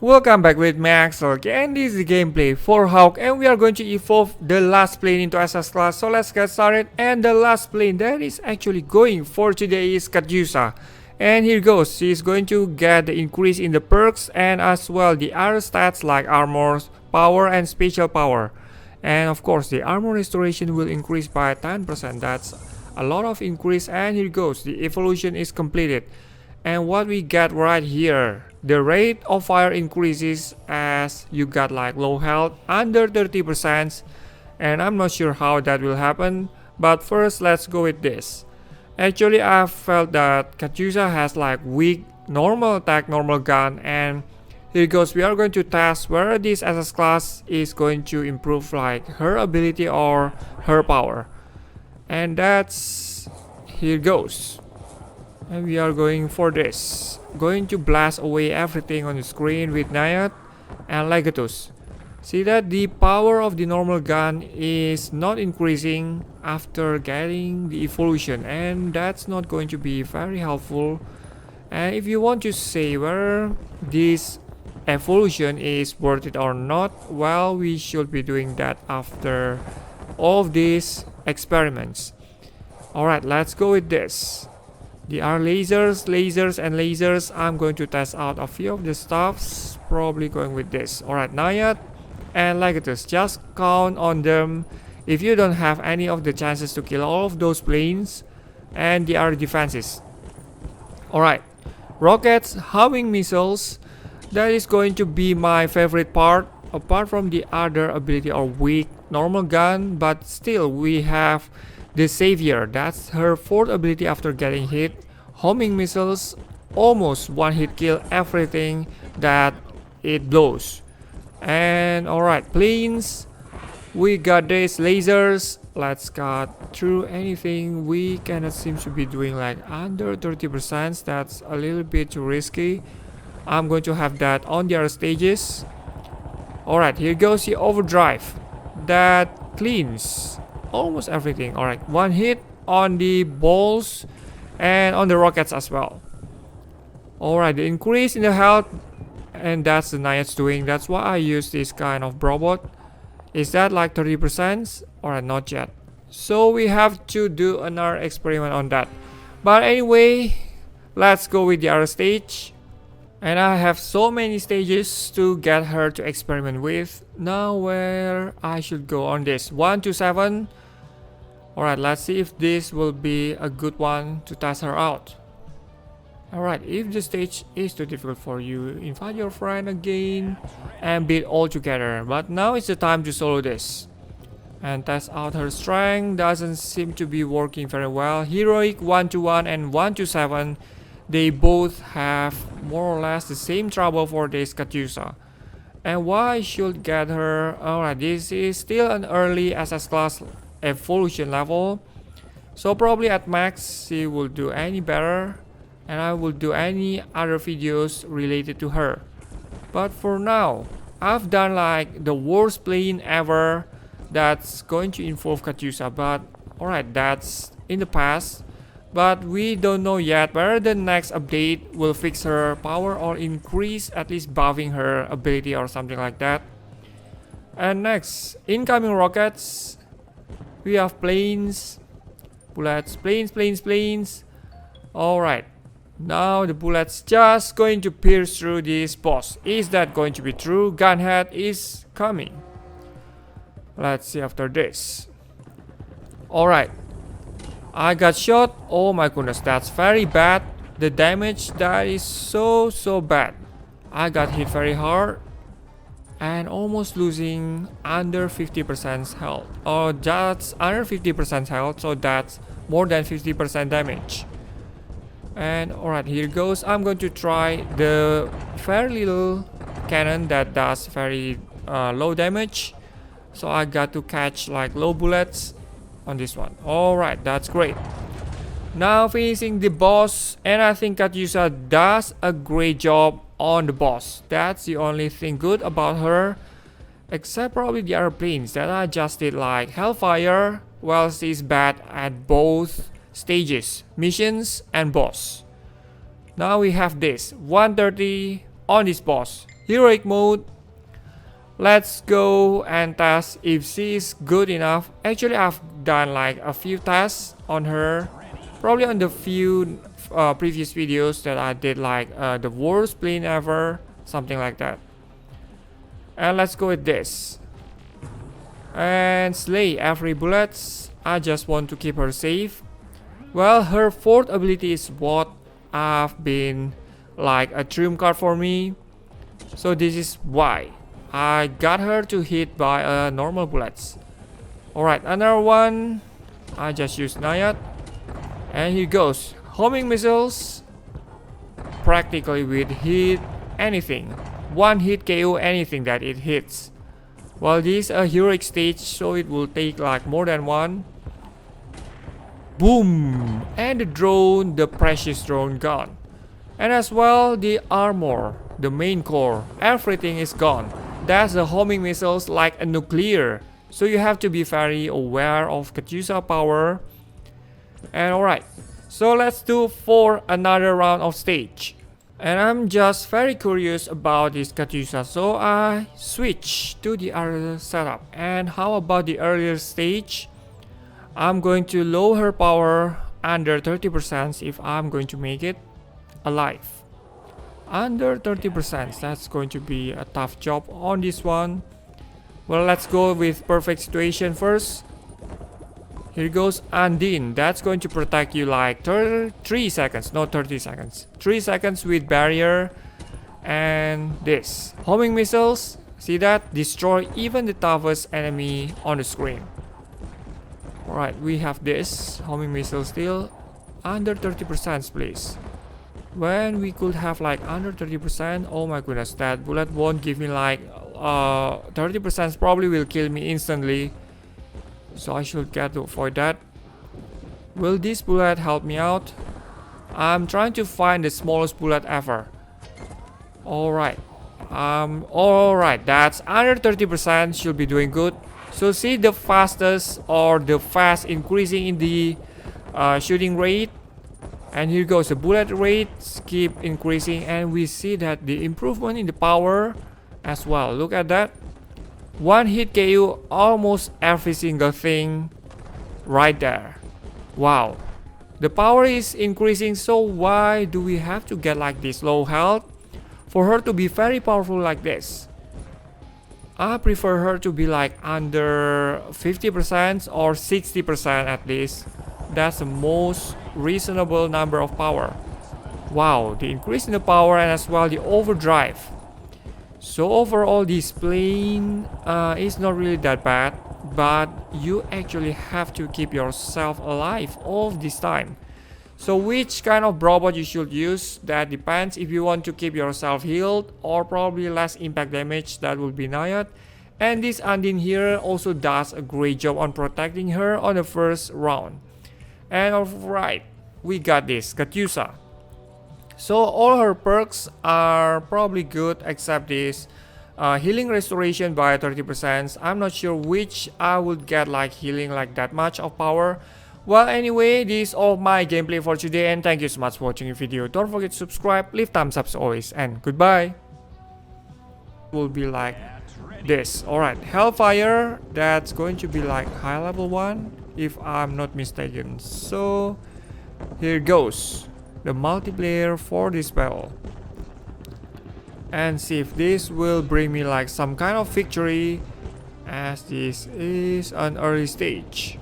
Welcome back with me Axel, and this is the gameplay for Hawk, and we are going to evolve the last plane into SS class. So let's get started. And the last plane that is actually going for today is Katyusha. And here goes, she's going to get the increase in the perks and as well the other stats like armor, power and special power. And of course the armor restoration will increase by 10%. That's a lot of increase. And here goes, the evolution is completed. And what we get right here, the rate of fire increases as you got like low health under 30%, and I'm not sure how that will happen, but first let's go with this. Actually I felt that Katyusha has like weak normal attack, normal gun, and here goes, we are going to test whether this SS class is going to improve like her ability or her power. And that's, here goes. And we are going for this. Going to blast away everything on the screen with Nayat and Legatus. See that the power of the normal gun is not increasing after getting the evolution, and that's not going to be very helpful. And if you want to say whether this evolution is worth it or not, well, we should be doing that after all of these experiments. Alright, let's go with this. There are lasers, and lasers. I'm going to test out a few of the stuffs. Probably going with this. Alright, Nayat and Legatus. Just count on them if you don't have any of the chances to kill all of those planes. And the other defenses. Alright, rockets, homing missiles. That is going to be my favorite part. Apart from the other ability or weak normal gun. But still we have the Savior, that's her fourth ability after getting hit. Homing missiles, almost one hit kill everything that it blows. And alright, planes, we got this, lasers. Let's cut through anything. We cannot seem to be doing like under 30%. That's a little bit too risky. I'm going to have that on the other stages. Alright, here goes the overdrive. That cleans almost everything. Alright, one hit on the balls and on the rockets as well. Alright, the increase in the health, and that's the Nayat's doing. That's why I use this kind of robot. Is that like 30%? Alright, not yet. So we have to do another experiment on that. But anyway, let's go with the other stage. And I have so many stages to get her to experiment with. Now where I should go on this? 1 to 7. Alright, let's see if this will be a good one to test her out. Alright, if the stage is too difficult for you, invite your friend again and beat all together. But now it's the time to solo this. And test out her strength. Doesn't seem to be working very well. Heroic 1 to 1 and 1 to 7. They both have more or less the same trouble for this Katyusha. And why should get her? Alright, this is still an early SS class evolution level, so probably at max she will do any better, and I will do any other videos related to her. But for now, I've done like the worst plane ever that's going to involve Katyusha. But alright, that's in the past. But we don't know yet whether the next update will fix her power or increase, at least buffing her ability or something like that. And next, incoming rockets. We have planes, bullets, planes. Alright, now the bullets just going to pierce through this boss. Is that going to be true? Gunhead is coming. Let's see after this. Alright, I got shot. Oh my goodness, that's very bad. The damage, that is so bad. I got hit very hard. And almost losing under 50% health. Oh, that's under 50% health, so that's more than 50% damage. And alright, here goes. I'm going to try the very little cannon that does very low damage. So I got to catch like low bullets on this one. Alright, that's great. Now finishing the boss, and I think Katyusha does a great job on the boss. That's the only thing good about her, except probably the other planes that I just did like Hellfire. Well, she's bad at both stages, missions and boss. Now we have this 130 on this boss. heroic mode. Let's go and test if she is good enough. Actually, I've done like a few tests on her, probably on the few previous videos that I did, like the worst plane ever, something like that. And let's go with this and slay every bullets. I just want to keep her safe. Well, her fourth ability is what I've been like a dream card for me, so this is why I got her to hit by normal bullets. Alright, another one. I just use Nayat, and here goes homing missiles. Practically with hit anything, one hit KO anything that it hits. Well, this is a heroic stage, so it will take like more than one. Boom! And the drone, the precious drone, gone. And as well the armor, the main core, everything is gone. That's the homing missiles like a nuclear, so you have to be very aware of Katyusha power. And alright, so let's do for another round of stage. And I'm just very curious about this Katyusha, so I switch to the other setup. And how about the earlier stage? I'm going to lower her power under 30% if I'm going to make it alive. Under 30%, that's going to be a tough job on this one. Well, let's go with perfect situation first. Here goes Undine. That's going to protect you like 3 seconds, not 30 seconds. 3 seconds with barrier. And this homing missiles, see that? Destroy even the toughest enemy on the screen. Alright, we have this homing missile still under 30%, please. When we could have like under 30%, oh my goodness, that bullet won't give me like 30%, probably will kill me instantly. So I should get to avoid that. Will this bullet help me out? I'm trying to find the smallest bullet ever. Alright. Alright, that's under 30%, should be doing good. So see the fastest or the fast increasing in the shooting rate. And here goes the bullet rates keep increasing, and we see that the improvement in the power as well. Look at that. One hit KO almost every single thing right there. Wow. The power is increasing, so why do we have to get like this low health for her to be very powerful like this? I prefer her to be like under 50% or 60% at least. That's the most reasonable number of power. Wow, the increase in the power and as well the overdrive. So overall this plane is not really that bad, but you actually have to keep yourself alive all this time. So which kind of robot you should use, that depends. If you want to keep yourself healed or probably less impact damage, that will be Nayat. And this Undine here also does a great job on protecting her on the first round. And alright, we got this Katyusha. So all her perks are probably good except this healing restoration by 30%. I'm not sure which I would get like healing like that much of power. Well, anyway, this is all my gameplay for today, and thank you so much for watching the video. Don't forget to subscribe, leave thumbs up as always, and goodbye. Will be like this. Alright, Hellfire, that's going to be like high level 1 if I'm not mistaken. So here goes the multiplayer for this battle, and see if this will bring me like some kind of victory, as this is an early stage.